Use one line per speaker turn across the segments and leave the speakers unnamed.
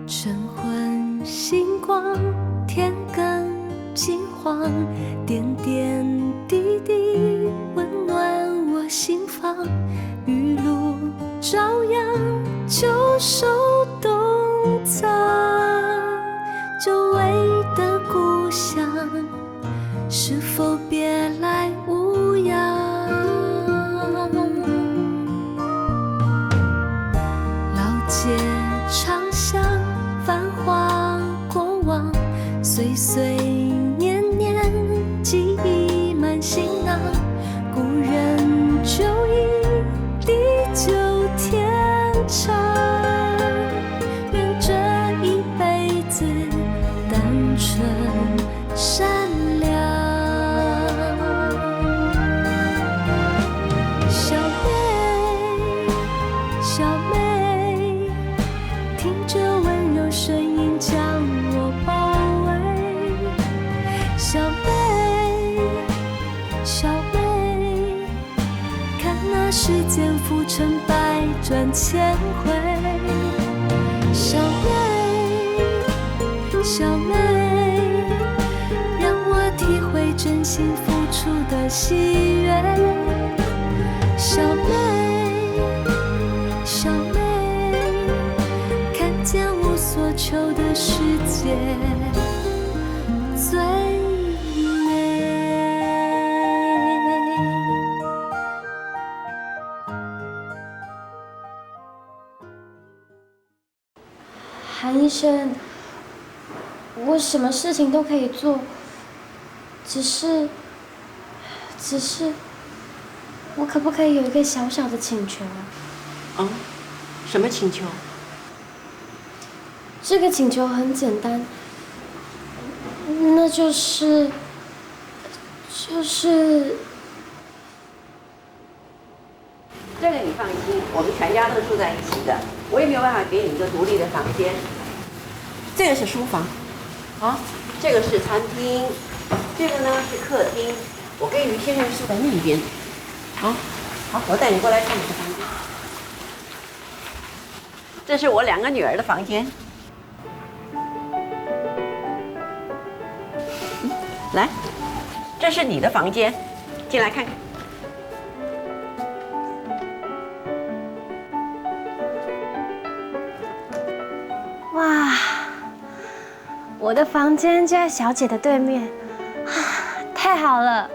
晨昏星光，天更金黄，点点滴滴温暖我心房。雨露朝阳，旧手冬藏，久违的故乡，是否别来无恙？老街长巷，繁华过往，岁岁年年，记忆满行囊。故人就已地久天长，愿这一辈子单纯善良。小妹，小妹，听着温柔声音将我包围。小妹，小妹，看那世间浮沉百转千回。小妹，小妹，让我体会真心付出的喜悦。小妹，小妹，看见无所求的世界最美。
韩医生，我什么事情都可以做，只是，我可不可以有一个小小的请求啊？
什么请求？
这个请求很简单，那就是，
这个你放心，我们全家都住在一起的，我也没有办法给你一个独立的房间。这个是书房，这个是餐厅，这个呢是客厅。我跟于先生住在那边。好，我带你过来看你的房间。这是我2个女儿的房间。来，这是你的房间，进来看看。
哇，我的房间就在小姐的对面，太好了。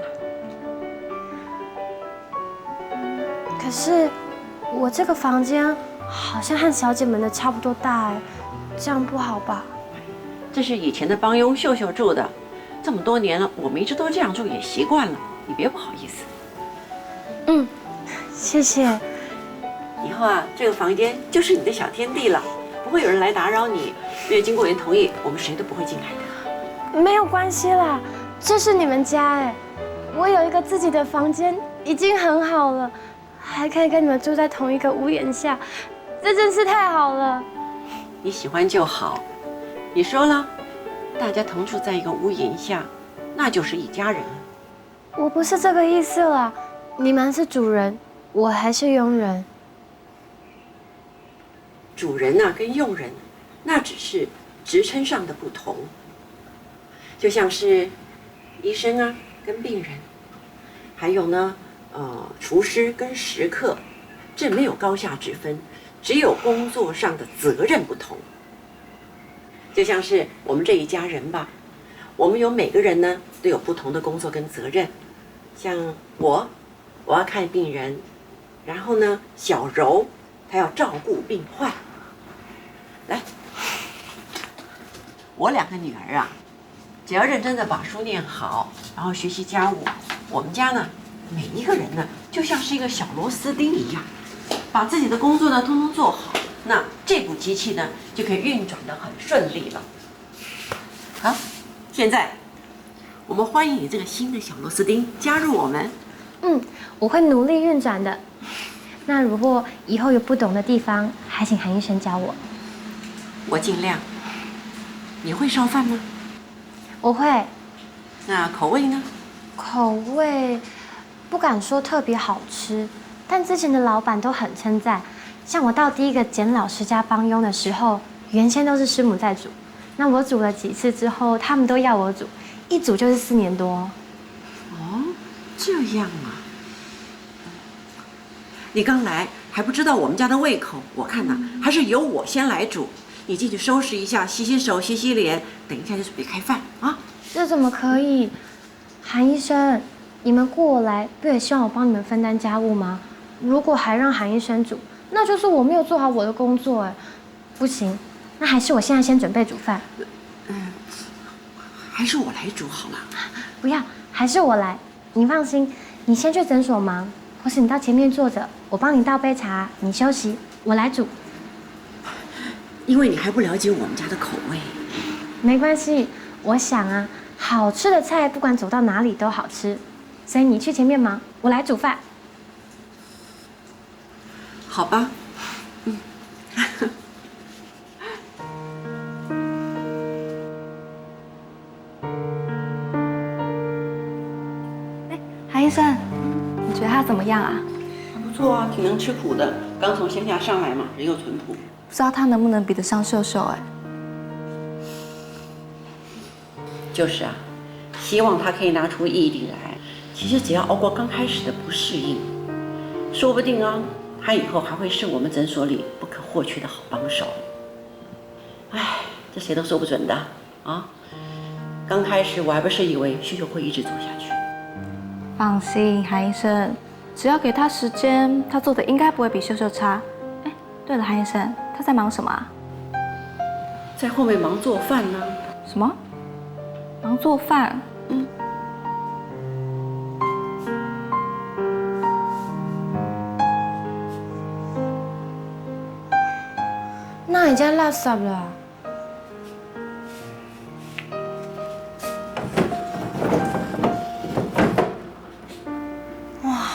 可是我这个房间好像和小姐们的差不多大哎，这样不好吧？
这是以前的帮佣秀秀住的，这么多年了，我们一直都这样住，也习惯了，你别不好意思。
谢谢。
以后啊，这个房间就是你的小天地了，不会有人来打扰你，因为经过人同意，我们谁都不会进来的。
没有关系啦，这是你们家哎，我有一个自己的房间已经很好了，还可以跟你们住在同一个屋檐下，这真是太好了。
你喜欢就好。你说了，大家同住在一个屋檐下，那就是一家人。
我不是这个意思啦，你们是主人，我还是佣人。
主人啊跟佣人，那只是职称上的不同。就像是医生啊跟病人，还有呢，厨师跟食客，这没有高下之分，只有工作上的责任不同。就像是我们这一家人吧，我们有每个人呢都有不同的工作跟责任。像我要看病人，然后呢，小柔她要照顾病患。来，我2个女儿啊，只要认真的把书念好，然后学习家务，我们家呢每一个人呢就像是一个小螺丝钉一样，把自己的工作呢通通做好，那这部机器呢就可以运转得很顺利了。好，现在我们欢迎你这个新的小螺丝钉加入我们。
我会努力运转的。那如果以后有不懂的地方，还请韩医生教我。
我尽量。你会烧饭吗？
我会。
那口味呢？
口味不敢说特别好吃，但之前的老板都很称赞。像我到第一个简老师家帮佣的时候，原先都是师母在煮，那我煮了几次之后，他们都要我煮，一煮就是4年多。
哦，这样啊。你刚来还不知道我们家的胃口，我看呐，还是由我先来煮。你进去收拾一下，洗洗手，洗洗脸，等一下就准备开饭啊。
这怎么可以？韩医生，你们雇我来，不也希望我帮你们分担家务吗？如果还让韩医生煮，那就是我没有做好我的工作哎。不行，那还是我现在先准备煮饭。
还是我来煮好了。
不要，还是我来。你放心，你先去诊所忙，或是你到前面坐着，我帮你倒杯茶，你休息，我来煮。
因为你还不了解我们家的口味。
没关系，我想啊，好吃的菜不管走到哪里都好吃，所以你去前面忙，我来煮饭。
好吧。
韩医生，你觉得他怎么样啊？
还不错啊，挺能吃苦的。刚从乡下上来嘛，人又淳朴。
不知道他能不能比得上秀秀哎。
就是啊，希望他可以拿出毅力来。其实只要熬过刚开始的不适应，说不定啊，他以后还会是我们诊所里不可或缺的好帮手。哎，这谁都说不准的啊。刚开始我还不是以为秀秀会一直走下去。
放心，韩医生，只要给他时间，他做的应该不会比秀秀差。哎，对了，韩医生，他在忙什么啊？
在后面忙做饭呢。
什么？忙做饭？
那已经垃圾了。哇，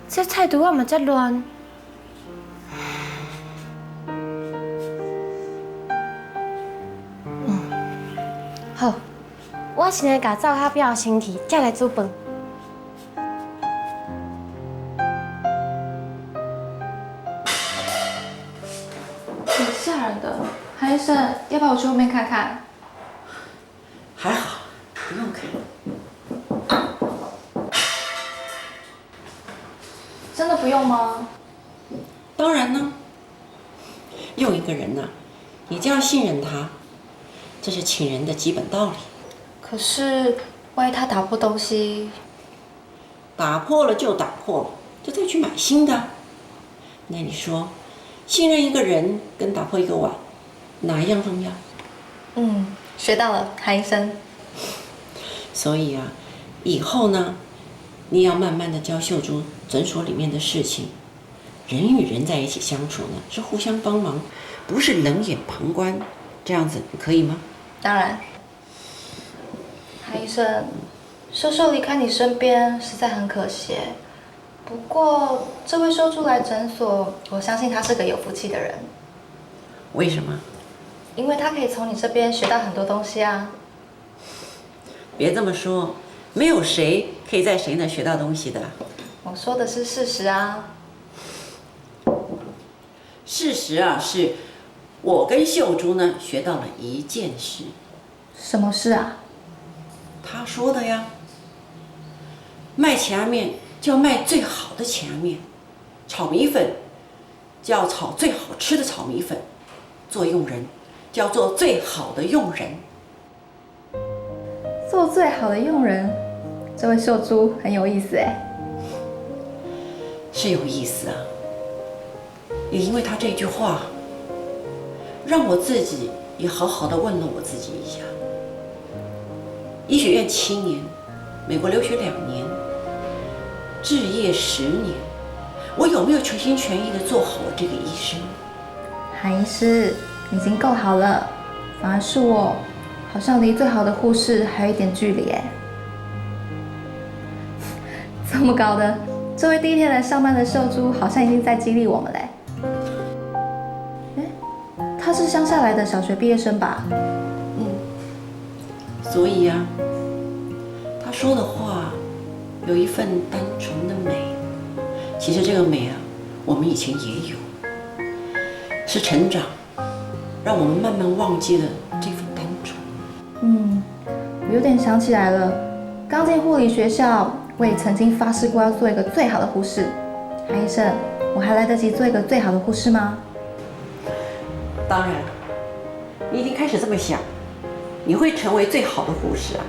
这菜图啊嘛真乱。好，我现在甲灶下表身体，再来煮饭。
挺吓人的，韩医生，要不要我去后面看看？
还好，不用看。
真的不用吗？
当然呢，用一个人呢，你就要信任他，这是请人的基本道理。
可是，万一他打破东西，
打破了就打破了，就再去买新的。那你说，信任一个人跟打破一个碗，哪一样重要？
学到了，韩医生。
所以啊，以后呢，你要慢慢的教秀珠诊所里面的事情。人与人在一起相处呢，是互相帮忙，不是冷眼旁观，这样子可以吗？
当然。韩医生，秀秀离开你身边实在很可惜。不过，这位秀珠来诊所，我相信她是个有福气的人。
为什么？
因为她可以从你这边学到很多东西啊。
别这么说，没有谁可以在谁那学到东西的。
我说的是事实啊。
事实啊，是我跟秀珠呢学到了一件事。
什么事啊？
他说的呀。卖钱鸭面就要卖最好的钱鸭面，炒米粉就要炒最好吃的炒米粉，做佣人就要做最好的佣人。
做最好的佣人，这位秀珠很有意思哎。
是有意思啊，也因为他这句话，让我自己也好好的问了我自己一下。医学院7年，美国留学2年，置业10年，我有没有全心全意的做好了这个医生？
韩医师已经够好了，反而是我，好像离最好的护士还有一点距离哎。这么搞的，这位第一天来上班的秀珠好像已经在激励我们嘞。她是乡下来的小学毕业生吧？
所以啊，他说的话有一份单纯的美。其实这个美啊，我们以前也有，是成长，让我们慢慢忘记了这份单纯。
我有点想起来了，刚进护理学校，我也曾经发誓过要做一个最好的护士。韩医生，我还来得及做一个最好的护士吗？
当然，你已经开始这么想，你会成为最好的护士啊。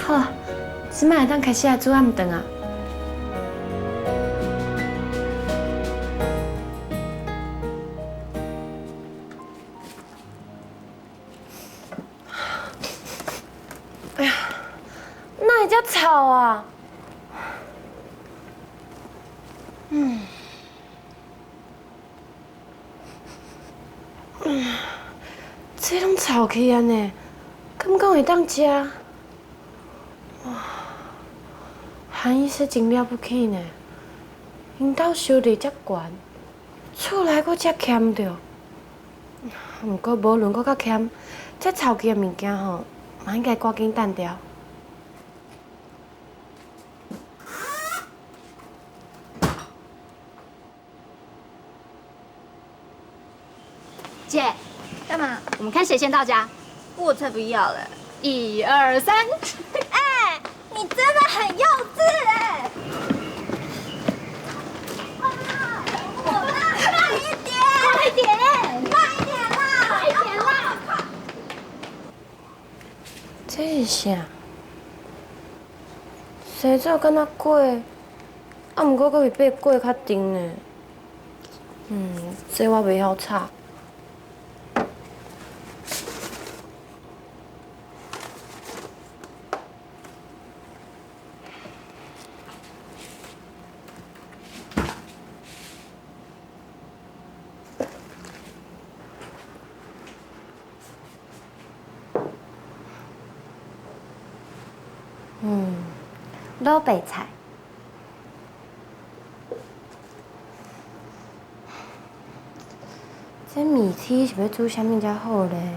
好，即摆当开始来煮暗顿啊。哎呀，哪会遮吵啊？这拢吵起安尼，敢讲会当食？韩医师真了不起呢，因兜收入遮悬，厝内阁遮欠着。不过无论阁较欠，这臭气的物件吼，嘛应该赶紧淡掉。
姐，干嘛？我们看谁先到家。
我才不要嘞
1、2、3。
哎，你真的很幼稚哎！慢一点，
快点，
慢一点啦，
快点啦！
这是啥？洗澡敢若粿，啊，毋过阁比粿较甜呢。这我袂晓炒。老白菜，这面体是要煮啥物才好咧？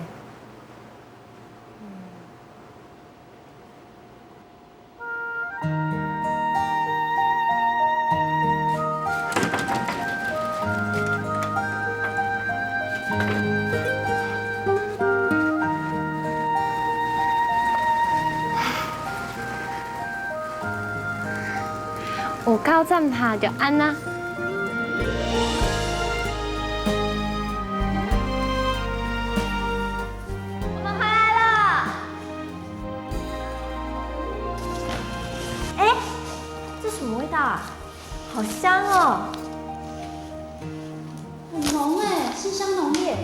有够赞拍就安那。
我们回来了。哎，这什么味道啊？好香哦！
很浓哎，馨香浓烈。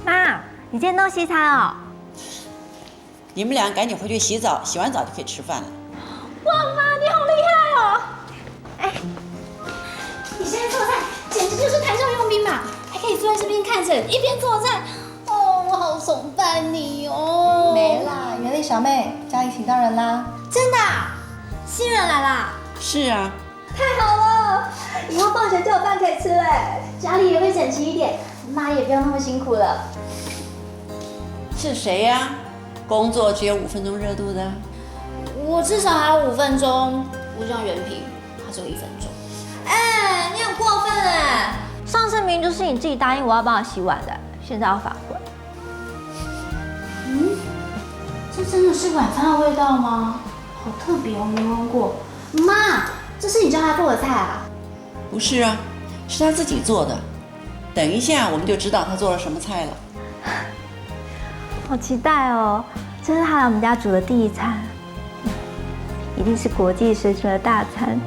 妈，你今天都西餐哦？
你们俩赶紧回去洗澡，洗完澡就可以吃饭了。
哇，妈，你好厉害哦！哎，
你现在做菜简直就是台上佣兵嘛，还可以坐在这边看诊，一边做菜。哦，我好崇拜你哦。
没啦，袁丽小妹，家里请到人啦。
真的啊？新人来啦？
是啊，
太好了，以后放学就有饭可以吃嘞。
家里也会整齐一点，妈也不要那么辛苦了。
是谁呀？工作只有5分钟热度的。
我至少还有5分钟，不像袁平，他只有1分钟。
哎，你很过分哎！
上次明明就是你自己答应我要帮我洗碗的，现在要反悔。
这真的是晚饭的味道吗？好特别哦，没闻过。妈，这是你教他做的菜啊？
不是啊，是他自己做的。等一下我们就知道他做了什么菜了。
好期待哦！这是他来我们家煮的第一餐，一定是国际水准的大餐。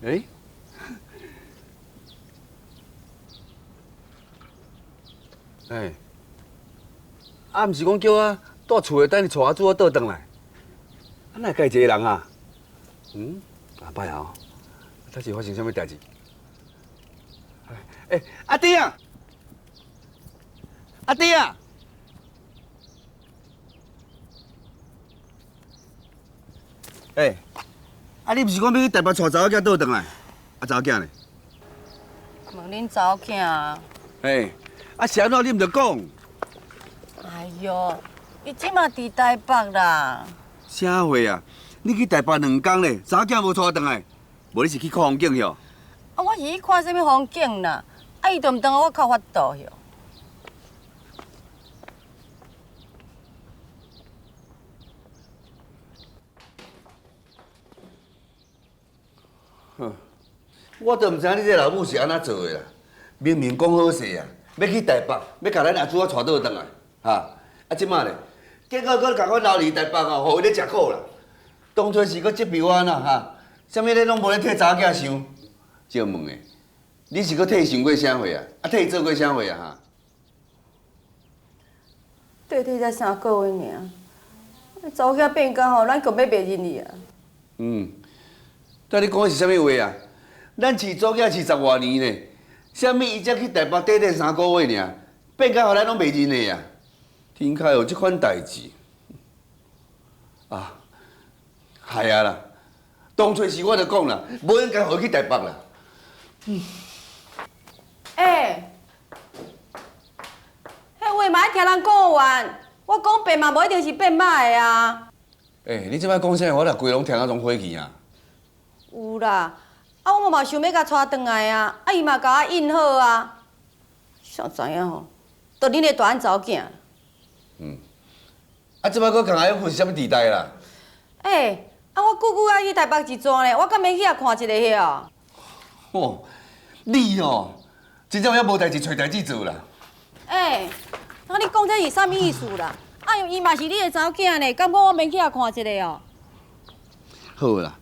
哎，哎，啊，毋是讲叫我住厝诶，等你带我煮我倒转来，啊，哪会介一个人啊？阿伯啊，到底发生什么代志？哎，阿弟啊，阿弟啊！哎，啊，你毋是讲要去台北带查某囝倒转来？啊，查某囝呢？
问恁查某囝啊？
哎，啊，是安怎你毋着讲？
哎哟，伊即马伫台北啦。
啥货啊？你去台北2天咧，查某囝无带转来，无你是去看风景哟？
啊，我是去看什么风景啦？啊，伊都毋当我靠法度哟。
我都毋知影你这老母是安怎做的啦！明明讲好势啊，要去台北，要甲咱阿祖我带倒转来，哈！啊，即马咧，结果搁甲阮留伫台北哦，互伊咧食苦啦。当初是搁责备我安那哈？啥物咧拢无咧替查某囝想？借问诶，你是搁替伊想过啥货啊？啊，替伊做过啥货啊？哈？
短才3个月尔，查某囝变到吼，咱更要袂认伊啊。
但你讲的是啥物话啊？咱饲祖囝饲10外年呢，啥物伊才去台北短3个月尔，变到互咱拢袂认的啊！天开有这款代志啊！系啊啦，当初是我就讲啦，无应该互伊去台北啦。
迄话嘛爱听人讲完，我讲变嘛无一定是变歹的啊。
你即摆讲啥？我若规拢听啊，拢火气啊！
有啦，啊，我嘛想要甲带转来啊，啊，伊嘛甲我应好啊。谁知影吼，就恁个大汉查某囝。
啊，即摆搁共爱混什么地带啦？
啊，我久久爱去台北一转咧，我敢免去遐看一个遐？
哦，你哦，真正也无代志找代志做啦。
那你讲这是啥物意思啦？啊，伊嘛是你的查某囝呢，敢讲我免去遐看一个哦？
好啦，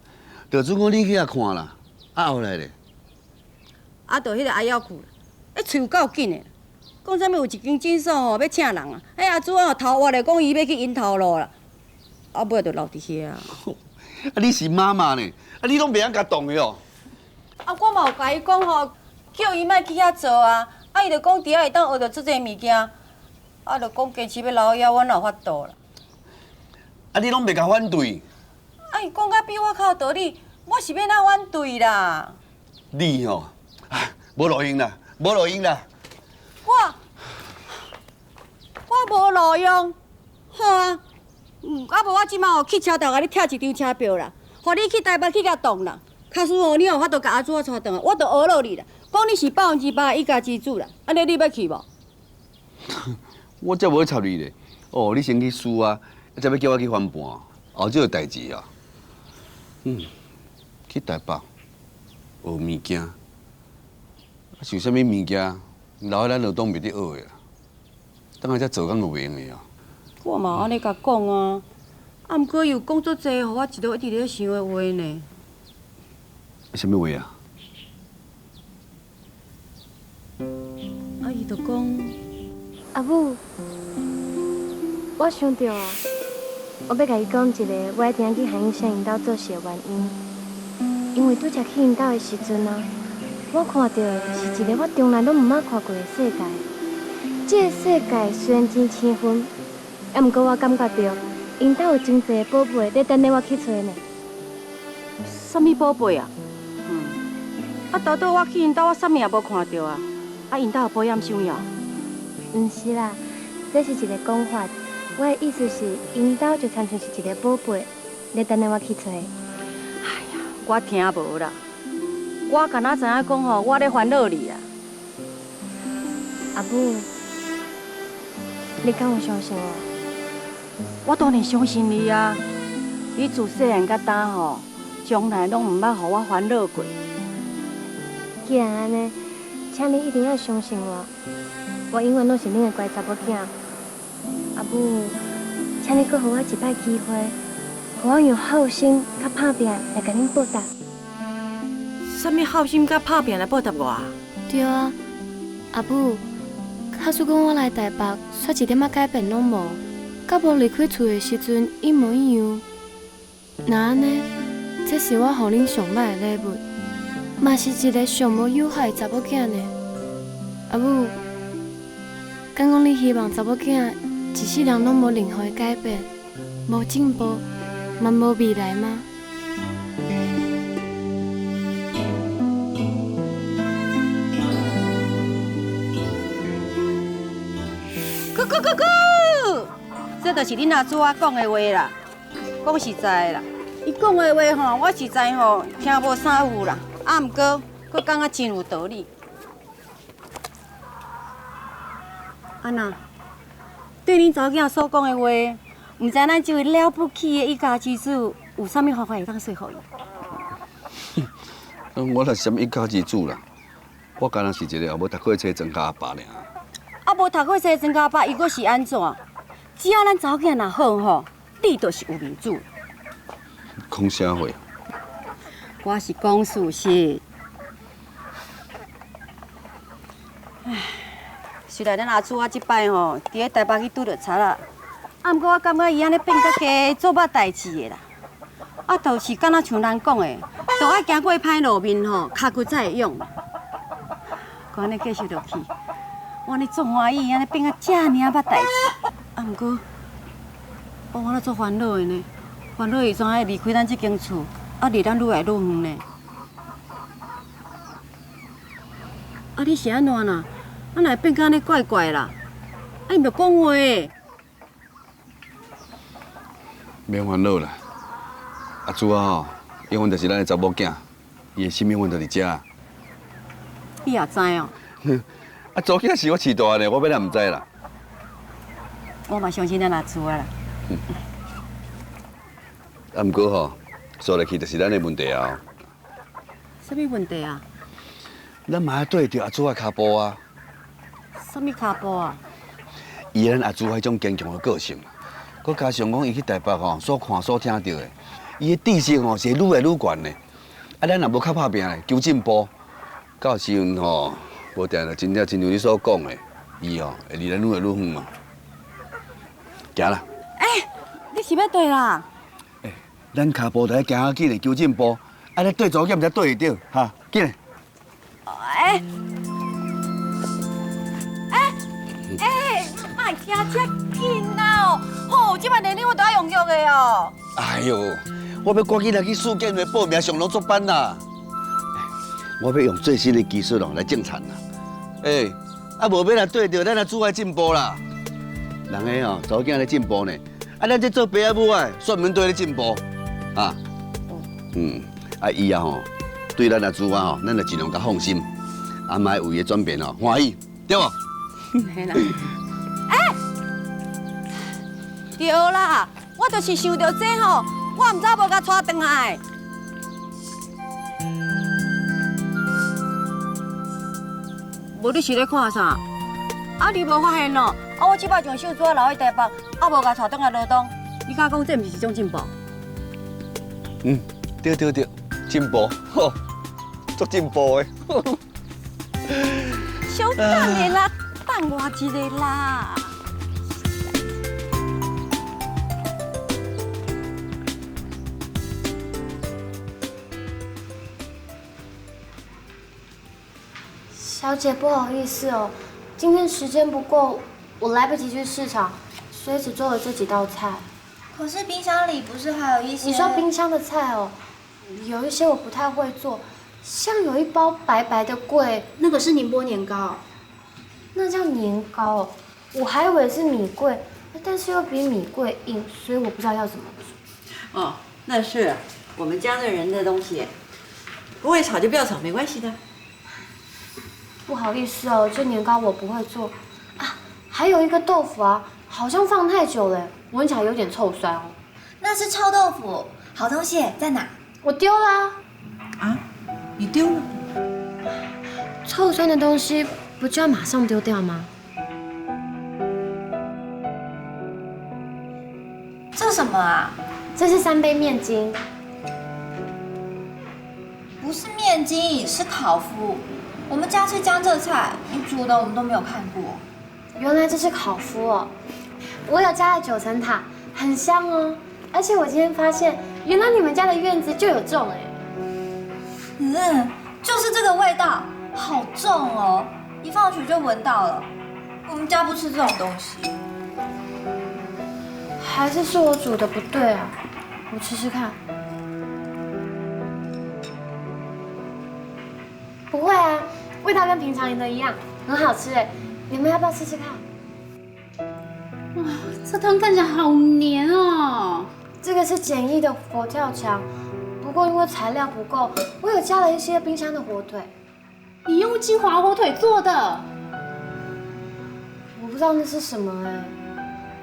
就准讲你去遐看啦。啊，后来咧？
啊，就迄个阿耀去啦，喙有够紧的，讲啥物有一间诊所吼要请人啊，迄阿主啊头挖咧讲伊要去引头路啦，啊尾就留伫遐。
啊，你是妈妈呢？啊，你拢袂晓甲动的哦。
啊，我嘛有甲伊讲吼，叫伊莫去遐做啊，啊，伊就讲伫遐会当学到足侪物件，啊，就讲坚持要留遐，阮有法度啦。
啊，你拢袂甲反对？
啊，伊讲甲比我较有道理，我是要哪反对啦？
你哦，无路用啦，无路用啦。
我无路用，好啊。啊无我即马去车头甲你拆一张车票啦，互你去台北去甲动啦。假使哦，你有法度甲阿祖我带转来，我就讹落你啦。讲你是100%一家之主啦，安尼你要去无？
我才无插你咧。哦，你先去输啊，才要叫我去翻盘，后这个代志啊。去台北学物件，是啥物物件，留喺咱劳动袂得学的啦。等下才做工就袂用的啊。
我嘛安尼甲讲啊，啊，毋过伊有讲足济，互我一直咧想的话呢。
啥物话啊？
啊，伊就讲，
阿母，我想到啊，我要甲伊讲一个我一定要去韩医生因兜做事的原因。因为拄则去因兜的时阵啊，我看到的是一个我从来都毋捌看过的世界。这个世界虽然真青春，啊，毋过我感觉到因兜有真侪宝贝在等着我去找呢。
什么宝贝啊？倒倒我去因兜，我啥物也无看到啊！因兜有保险箱呀？
毋是啦，这是一个讲法。我的意思是，因兜就参像是一个宝贝，在等着我去找。
我听无啦，我敢若知影讲吼，我咧烦恼你啦。
阿母，你敢有相信我？
我当然相信你啊！你自细汉到大吼，从来拢毋捌互我烦恼过。
既然安尼，请你一定要相信我。我永远拢是恁的乖查某囝。阿母，请你搁予我一摆机会，予我用好心甲打拼来甲恁报答。
什么好心甲打拼来报答我啊？
对啊，阿母，假使讲我来台北，却一点仔改变拢无，甲无离开厝的时阵一模一样。那安尼，这是我予恁上歹的礼物，嘛是一个上无友好的查某囝呢。阿母，敢讲你希望查某囝一世人拢无任何的改变，无进步，嘛无未来吗？
这就是恁阿祖啊讲的话啦。讲实在的啦，伊讲的话吼，我实在吼听无啥有啦。毋过，佫感觉真有道理。安娜，对恁查某囝所讲的话，毋知咱这位了不起的一家之主有啥物方法会当说服伊？
我若是什么一家之主啦，我干那是一个也无读过册庄稼阿爸尔。
啊，无读过册庄稼阿爸，伊佫是安怎？只要咱查某囝若好吼，你就是有面子。
讲啥话？
我是讲事实。唉，虽然咱阿祖啊即摆吼，伫咧台北去拄着贼啦，啊，毋过我感觉伊安尼变甲加做捌代志的啦。啊，就是敢若像人讲的，都爱行过歹路面吼，脚骨才会用。佮安尼继续落去，我安尼做欢喜，安尼变甲遮尔捌代志。啊，毋过，我安尼做烦恼的呢，烦恼伊怎爱离开咱这间厝，啊，离咱愈来愈远呢？啊，你是安怎啦？啊，若变甲安尼怪怪啦？啊，伊着讲话。
免烦恼啦，阿珠啊吼，永远就是咱的查某囝，伊的心永远就伫遮。
你也知哦？
啊，查囝是我饲大的，我要哪唔知啦？
我嘛相信咱阿珠啊啦。
啊，毋过吼，说来去就是咱的问题啊。
什么问题啊？
咱嘛要对着阿珠的骹步啊。
什么骹步啊？
以咱阿珠迄种坚强的个性，佮加上讲伊去台北吼，所看所听到的，伊的知识吼是愈来愈悬的。啊，咱若无较拍拼嘞，求进步，到时阵吼，无定就真正亲像你所讲的，伊吼会离咱愈来愈远嘛。行啦。
你是要对啦？
咱骹步就要行较紧的，求进步。啊，你对左脚毋才对得着，哈，紧嘞。
莫听遮紧啦哦！吼，即摆连你我都爱用药的哦。
哎呦，我要赶紧来去书检会报名上农作班啦！我要用最新的技术哦来种田啦。啊无要来对着咱来主爱进步啦。人个吼，早囝咧进步呢，啊，咱这做爸仔母爱，算免对咧进步，啊，啊以后吼，对咱阿主啊吼，咱就尽量甲放心，啊，莫为伊转变哦欢喜，对无？
嘿啦。对啦，我就是想到这吼，我毋知无甲带转来。无你是咧看啥？啊，你无发现咯？啊，我即摆从秀珠啊留喺台北，啊无甲带转来罗东，你敢讲这毋是一种进步？
对，进步，吼，足进步的。
小等的啦，等我一个啦。
小姐，不好意思哦，今天时间不够，我来不及去市场，所以只做了这几道菜。
可是冰箱里不是还有一些？
你说冰箱的菜哦，有一些我不太会做，像有一包白白的桂，
那个是宁波年糕，
那叫年糕哦，我还以为是米桂，但是又比米桂硬，所以我不知道要怎么煮。
哦，那是我们家的人的东西，不会炒就不要炒，没关系的。
不好意思哦，这年糕我不会做啊。还有一个豆腐啊，好像放太久了，闻起来有点臭酸哦。
那是臭豆腐，好东西在哪？
我丢啦。
啊？你丢了？
臭酸的东西不就要马上丢掉吗？
这什么啊？
这是3杯面筋，
不是面筋，是烤麸。我们家吃江浙菜，你煮的我们都没有看过。
原来这是烤麸哦，我有加了9层塔，很香哦。而且我今天发现，原来你们家的院子就有种哎。
就是这个味道，好重哦，一放学就闻到了。我们家不吃这种东西。
还是我煮的不对啊，我吃吃看。不会啊，味道跟平常的一样，很好吃哎。你们要不要试试看？
哇，这汤看起来好黏哦。
这个是简易的佛跳墙，不过因为材料不够，我有加了一些冰箱的火腿。
你用金华火腿做的？
我不知道那是什么哎。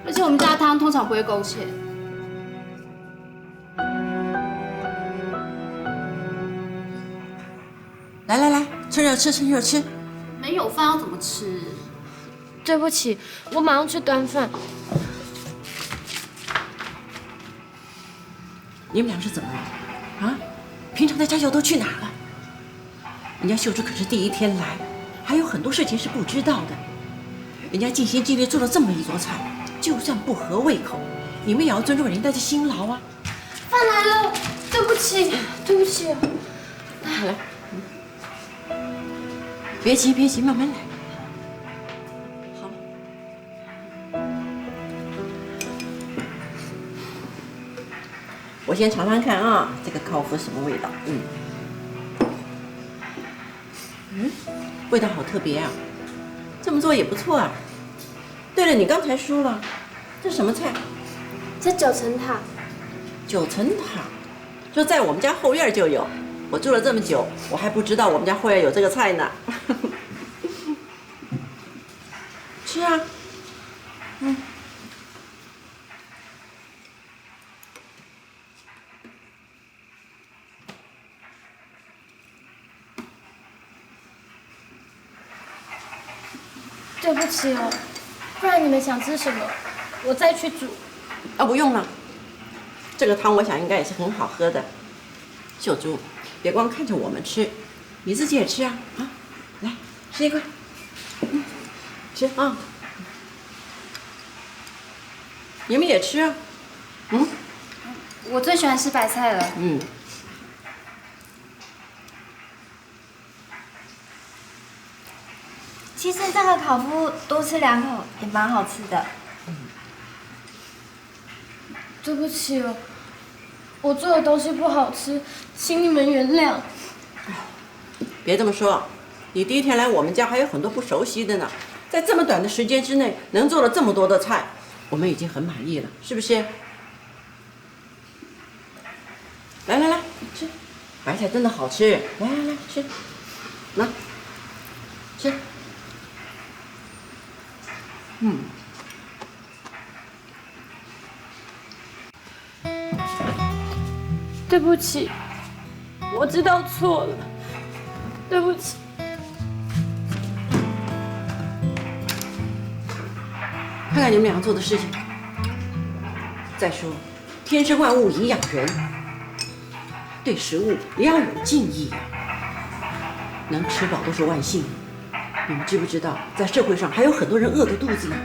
而且我们家的汤通常不会勾芡。
来来来，趁热吃，趁热吃。
没有饭要怎么吃？
对不起，我马上去端饭。
你们俩是怎么了？啊？平常在家又都去哪了？人家秀珠可是第一天来，还有很多事情是不知道的。人家尽心尽力做了这么一桌菜，就算不合胃口，你们也要尊重人家的辛劳啊。
饭来了，对不起，对不起。
来，别急别急，慢慢来。好。我先尝尝看啊，这个烤麸什么味道？味道好特别啊！这么做也不错啊。对了，你刚才说了，这什么菜？
这9层塔。
9层塔，就在我们家后院就有。我住了这么久，我还不知道我们家后院有这个菜呢。吃啊，
对不起哦，不然你们想吃什么，我再去煮。
啊，不用了，这个汤我想应该也是很好喝的。秀珠，别光看着我们吃，你自己也吃啊！啊，来吃一块，吃啊！你们也吃啊！
我最喜欢吃白菜了。
其实这个烤麸多吃2口也蛮好吃的。
对不起哦，我做的东西不好吃，请你们原谅。
别这么说，你第一天来我们家还有很多不熟悉的呢，在这么短的时间之内能做了这么多的菜，我们已经很满意了，是不是？来来来，吃，白菜真的好吃，来来来吃，拿，吃。
对不起，我知道错了，对不起。
看看你们俩做的事情。再说，天生万物以养人，对食物也要有敬意啊。能吃饱都是万幸。你们知不知道，在社会上还有很多人饿着肚子呢？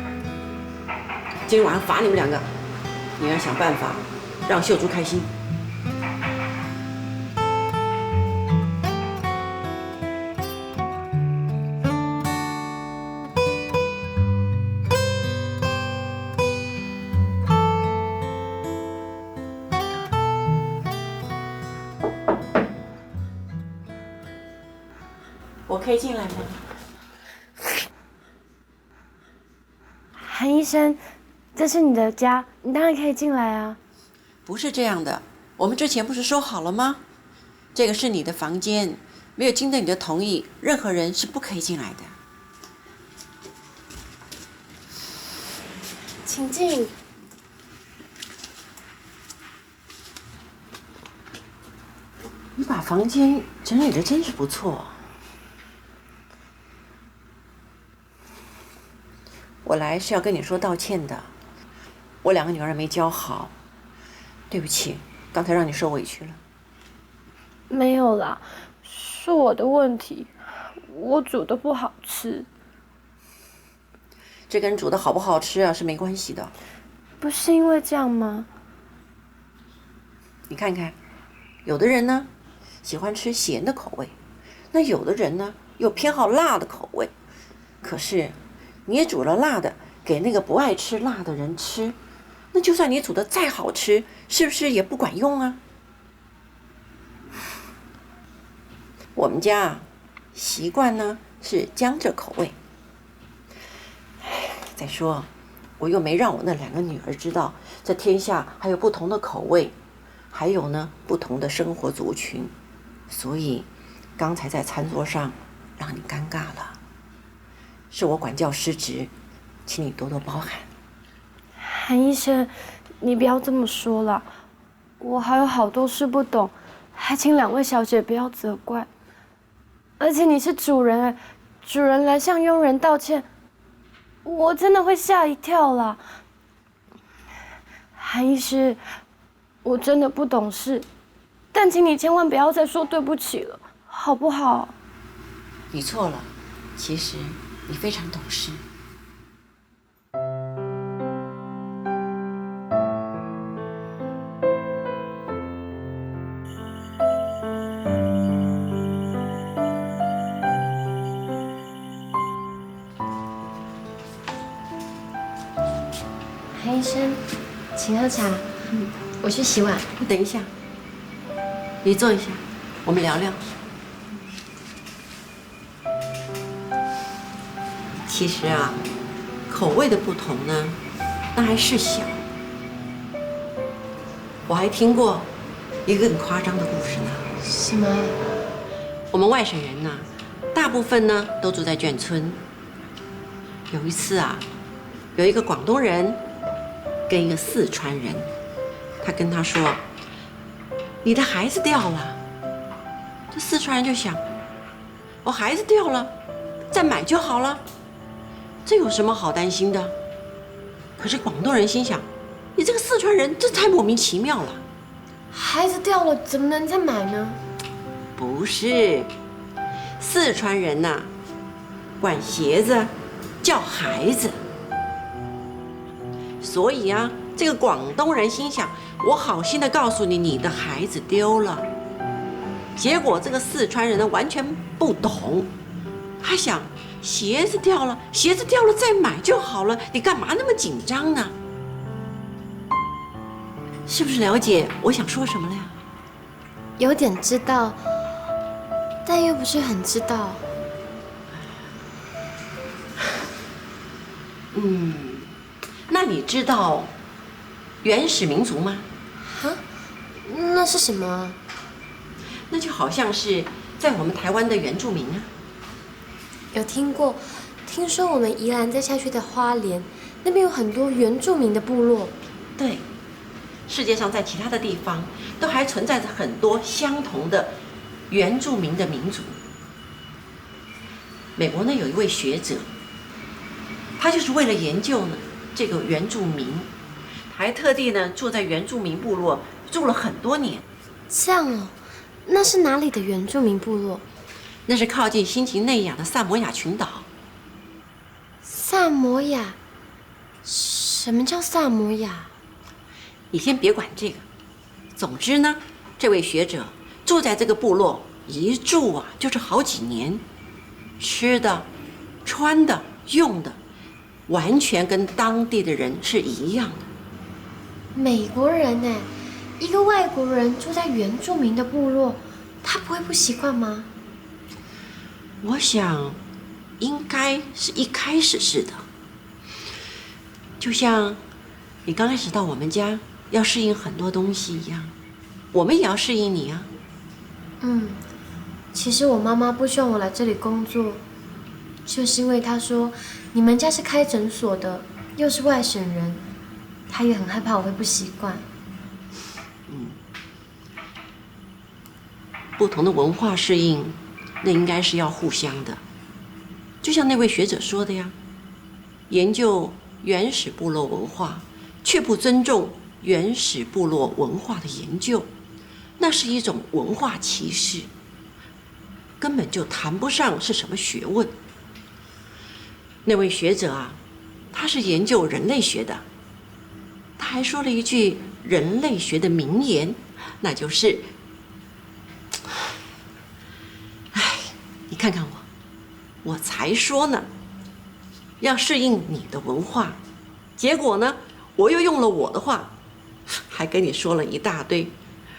今天晚上罚你们2个，你要想办法让秀珠开心。我可以进来吗？
韩医生，这是你的家，你当然可以进来啊。
不是这样的，我们之前不是说好了吗？这个是你的房间，没有经得你的同意，任何人是不可以进来的。
请进。
你把房间整理得真是不错。我来是要跟你说道歉的，我2个女儿没教好，对不起，刚才让你受委屈了。
没有啦，是我的问题，我煮的不好吃。
这跟煮的好不好吃啊是没关系的。
不是因为这样吗？
你看看，有的人呢喜欢吃咸的口味，那有的人呢又偏好辣的口味。可是你也煮了辣的给那个不爱吃辣的人吃，那就算你煮的再好吃，是不是也不管用啊？我们家习惯呢是江浙口味。再说，我又没让我那2个女儿知道，这天下还有不同的口味，还有呢不同的生活族群，所以刚才在餐桌上让你尴尬了，是我管教失职，请你多多包涵。
韩医生，你不要这么说啦，我还有好多事不懂，还请2位小姐不要责怪。而且你是主人哎，主人来向佣人道歉，我真的会吓一跳啦。韩医师，我真的不懂事，但请你千万不要再说对不起了，好不好？
你错了，其实你非常懂事。
韩医生，请喝茶。我去洗碗。
等一下，你坐一下，我们聊聊。其实啊，口味的不同呢，那还是小。我还听过一个更夸张的故事呢。
什么？
我们外省人呐，大部分呢都住在眷村。有一次啊，有一个广东人跟一个四川人，他跟他说：“你的孩子掉了。”这四川人就想：“我孩子掉了，再买就好了，这有什么好担心的？”可是广东人心想：“你这个四川人，这太莫名其妙了。
孩子掉了，怎么能再买呢？”
不是，四川人呐，管鞋子叫孩子。所以啊，这个广东人心想：我好心的告诉你，你的孩子丢了。结果这个四川人呢，完全不懂，他想鞋子掉了再买就好了，你干嘛那么紧张呢？是不是了解我想说什么了呀？
有点知道，但又不是很知道。
那你知道原始民族吗？
哈，那是什么啊？
那就好像是在我们台湾的原住民啊。
有听过，听说我们宜兰再下去的花莲，那边有很多原住民的部落。
对，世界上在其他的地方都还存在着很多相同的原住民的民族。美国呢有一位学者，他就是为了研究呢这个原住民，还特地呢住在原住民部落住了很多年。
这样哦，那是哪里的原住民部落？
那是靠近新几内亚的萨摩亚群岛。
萨摩亚？什么叫萨摩亚？
你先别管这个，总之呢，这位学者住在这个部落，一住啊就是好几年，吃的、穿的、用的，完全跟当地的人是一样的。
美国人哎，一个外国人住在原住民的部落，他不会不习惯吗？
我想应该是一开始是的，就像你刚开始到我们家要适应很多东西一样，我们也要适应你啊。
其实我妈妈不希望我来这里工作，就是因为她说你们家是开诊所的，又是外省人，她也很害怕我会不习惯。
不同的文化适应，那应该是要互相的。就像那位学者说的呀，研究原始部落文化，却不尊重原始部落文化的研究，那是一种文化歧视，根本就谈不上是什么学问。那位学者啊，他是研究人类学的，他还说了一句人类学的名言，那就是你看看我才说呢，要适应你的文化，结果呢，我又用了我的话，还跟你说了一大堆，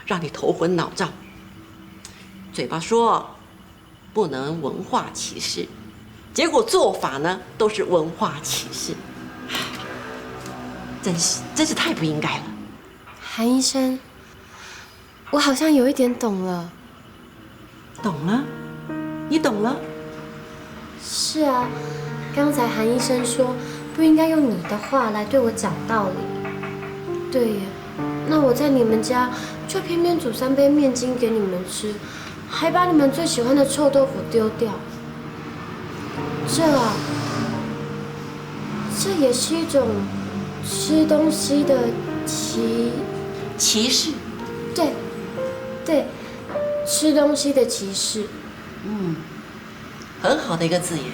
让你头昏脑胀。嘴巴说不能文化歧视，结果做法呢都是文化歧视，真是太不应该了。
韩医生，我好像有一点懂了。
懂了？你懂了？
是啊，刚才韩医生说不应该用你的话来对我讲道理。对耶，那我在你们家就偏偏煮3杯面筋给你们吃，还把你们最喜欢的臭豆腐丢掉。这也是一种吃东西的歧视。对，吃东西的歧视。
很好的一个字眼，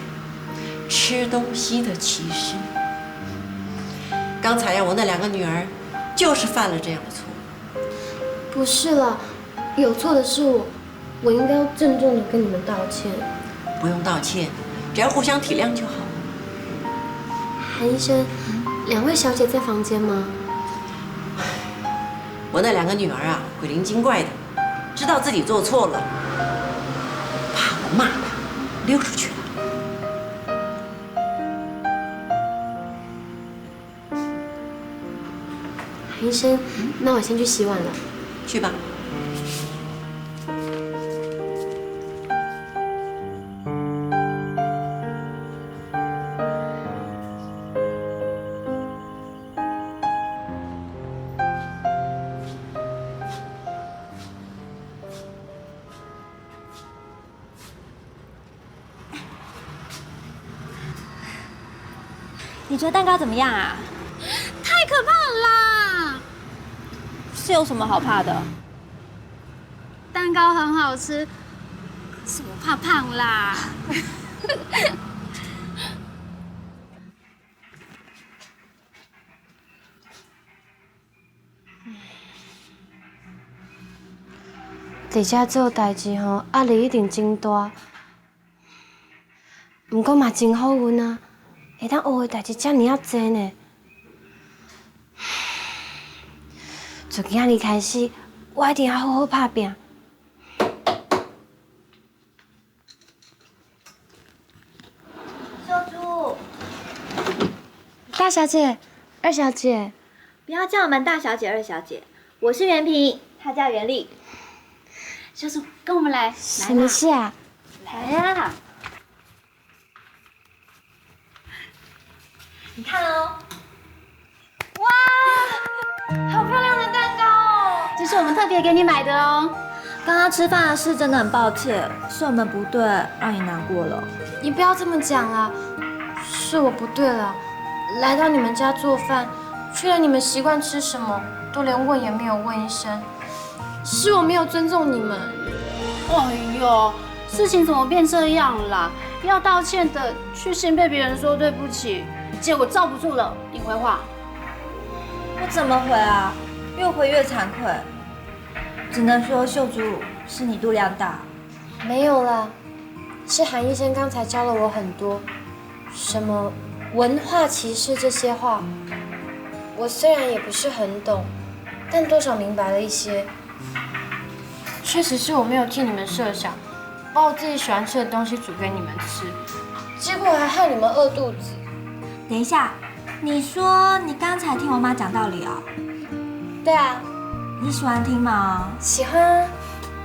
吃东西的歧视。刚才呀，我那2个女儿就是犯了这样的错。
不是啦，有错的是我应该要郑重的跟你们道歉。
不用道歉，只要互相体谅就好。
韩医生，2位小姐在房间吗？
我那2个女儿啊，鬼灵精怪的，知道自己做错了，怕我骂她，溜出去了。
韩医生，那我先去洗碗了。
去吧。
你觉得蛋糕怎么样啊？
太可怕了啦！
是有什么好怕的？
蛋糕很好吃，可是我怕胖啦。
在遮做代志吼，压力一定真大。不过嘛真好运啊，会当学的代志遮尔啊多呢。从今日开始，我一定要好好打拼。
秀珠，
大小姐、二小姐，
不要叫我们大小姐、二小姐，我是袁萍，她叫袁丽。
秀珠，跟我们来。
什么事啊？
来呀！你看哦，
哇，好漂亮的蛋糕哦！这是我们特别给你买的哦。
刚刚吃饭的事真的很抱歉，是我们不对，让你难过了。
你不要这么讲啊，是我不对了。来到你们家做饭，却连你们习惯吃什么都连问也没有问一声，是我没有尊重你们。
哎呦，事情怎么变这样啦？要道歉的，却先被别人说对不起，结果罩不住了，你回话。
我怎么回啊？越回越惭愧，只能说秀珠是你度量大。
没有啦，是韩医生刚才教了我很多，什么文化歧视这些话，我虽然也不是很懂，但多少明白了一些。确实是我没有替你们设想，把我自己喜欢吃的东西煮给你们吃，结果还害你们饿肚子。
等一下，你说你刚才听我妈讲道理哦？
对啊，
你喜欢听吗？
喜欢啊。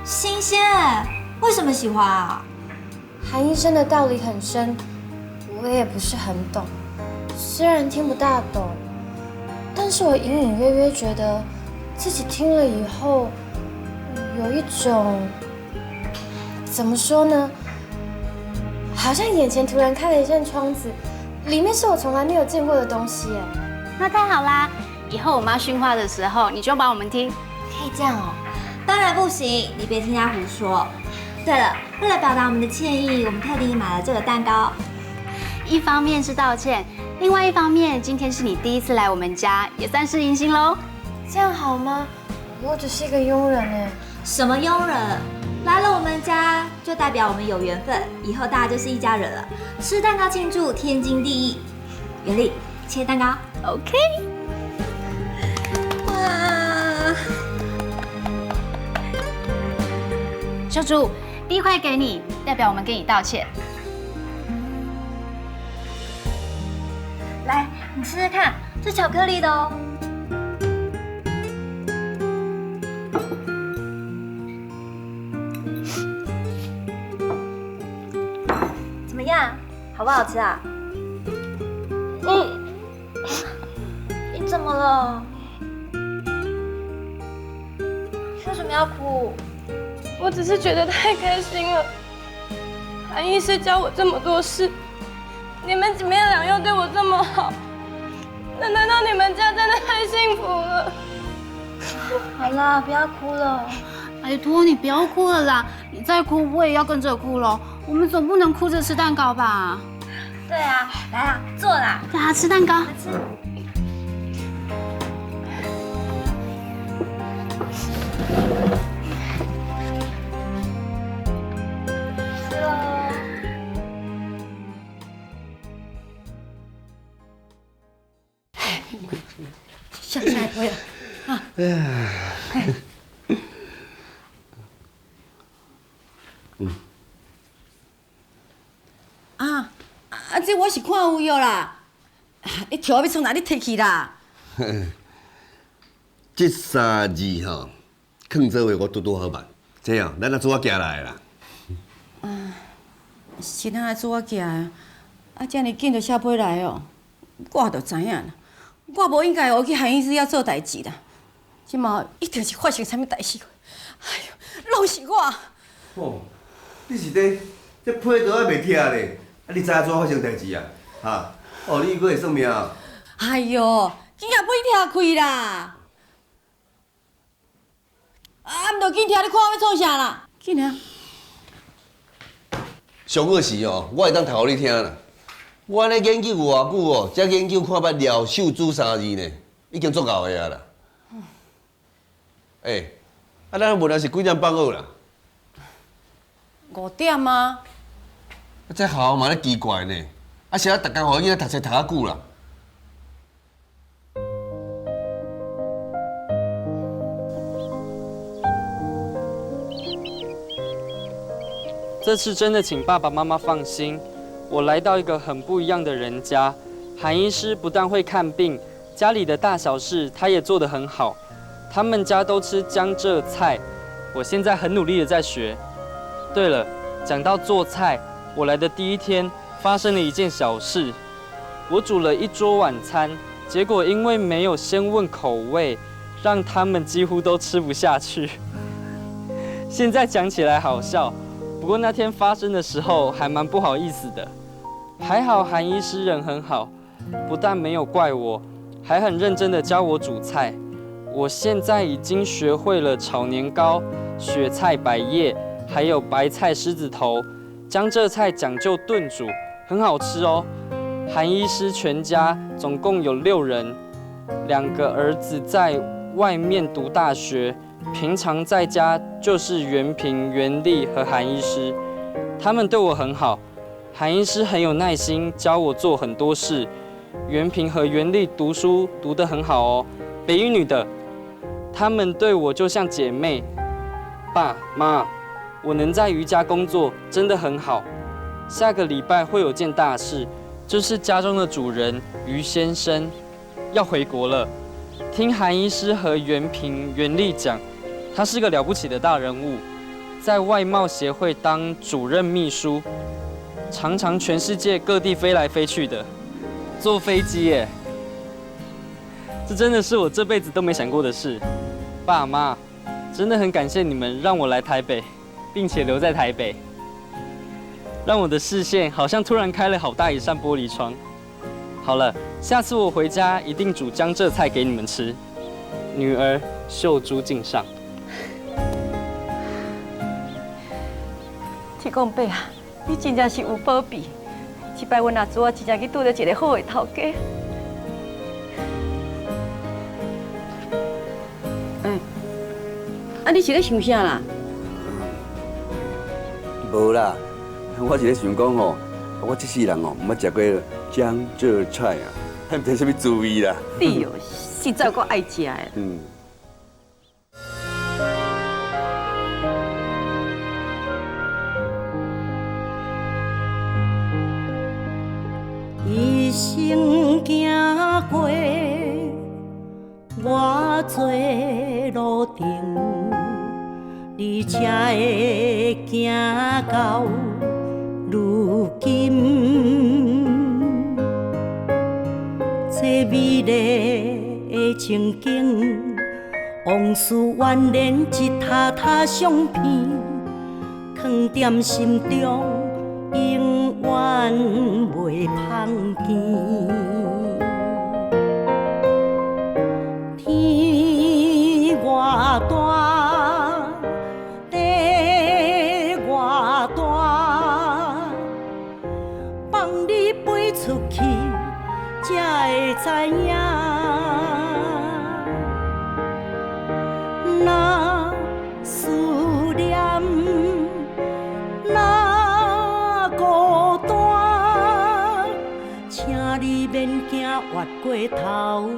新鲜哎，为什么喜欢啊？
韩医生的道理很深，我也不是很懂。虽然听不大懂，但是我隐隐约约觉得自己听了以后，有一种怎么说呢？好像眼前突然开了一扇窗子，里面是我从来没有见过的东西哎。
那太好啦！以后我妈训话的时候，你就帮我们听。
可以这样哦？
当然不行，你别听她胡说。对了，为了表达我们的歉意，我们特地买了这个蛋糕。
一方面是道歉，另外一方面，今天是你第一次来我们家，也算是迎新喽。
这样好吗？我只是一个佣人哎。
什么佣人？来了我们家就代表我们有缘分，以后大家就是一家人了。吃蛋糕庆祝，天经地义。袁丽，切蛋糕。
OK。
哇！
小主，第一块给你，代表我们跟你道歉。
来，你试试看，这巧克力的哦。怎么样？好不好吃啊？你怎么了？为什么要哭？
我只是觉得太开心了。韩医师教我这么多事，你们姐妹俩又对我这么好，那难道你们家真的太幸福了？
好了，不要哭了。
拜托你不要哭了啦，你再哭我也要跟着哭咯。我们总不能哭着吃蛋糕吧？
对啊，来啦，坐啦，
大家吃蛋糕。
吃。
下一回了啊！这我是看有药啦，你条要从哪里摕去啦？
这3字吼，囥做伙我拄好办，这样咱来做我行来啦。
是咱来做我行的，这么紧就写批来哦，我就知影啦。我无应该学去韩医师遐做代志啦，即马一定是发生啥物代志。哎呦，拢是我。
哦，你是这批都还袂拆咧，你知影怎发生代志啊？哈，哦，你阁会算命啊？
哎呦，今仔被拆开啦！毋着紧拆，你看我要创啥啦？紧啊！
上好是哦，我会当读互你听啦。我安尼研究有偌久哦，才研究看捌“廖秀珠”3字呢，已经足够个啊啦。咱问题是几点放学啦
5点啊！
这校嘛咧奇怪呢，是啊，逐工互囡仔读册读较久啦。
这次真的请爸爸妈妈放心，我来到一个很不一样的人家。韩医师不但会看病，家里的大小事他也做得很好。他们家都吃江浙菜，我现在很努力的在学。对了，讲到做菜，我来的第一天发生了一件小事。我煮了一桌晚餐，结果因为没有先问口味，让他们几乎都吃不下去。现在讲起来好笑。不过那天发生的时候还蛮不好意思的，还好韩医师人很好，不但没有怪我，还很认真的教我煮菜。我现在已经学会了炒年糕、雪菜百叶，还有白菜狮子头。江浙菜讲究炖煮，很好吃哦。韩医师全家总共有6人，2个儿子在外面读大学。平常在家就是袁平、袁丽和韩医师，他们对我很好。韩医师很有耐心，教我做很多事。袁平和袁丽读书读得很好哦，北一女的。他们对我就像姐妹。爸妈，我能在瑜伽工作真的很好。下个礼拜会有件大事，就是家中的主人于先生要回国了。听韩医师和袁平、袁丽讲，他是个了不起的大人物，在外贸协会当主任秘书，常常全世界各地飞来飞去的，坐飞机耶。这真的是我这辈子都没想过的事。爸妈，真的很感谢你们让我来台北，并且留在台北，让我的视线好像突然开了好大一扇玻璃窗。好了，下次我回家一定煮江浙菜给你们吃。女儿秀珠敬上。
铁公伯啊，你真正是有保庇。这摆阮阿祖啊，真正去拄到一个好的头家。你是咧想啥啦？
无啦，我是咧想讲吼，我这世人哦，毋捌食过江浙菜啊，还毋知什么滋味啦。
是哦，实在够爱食的。
一生行过偌多路程，你才会行到如今。这美丽的情景，往事宛然一沓沓相片，藏在心中，永远袂芳见。天外大，地外大，放你飞出去，才会知影。若思念，若孤单，请你免惊越过头。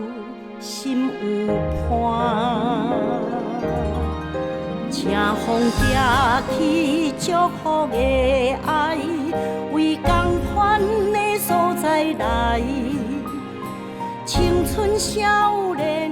心有伴，请风寄去祝福的爱，为同款的所在来，青春少年。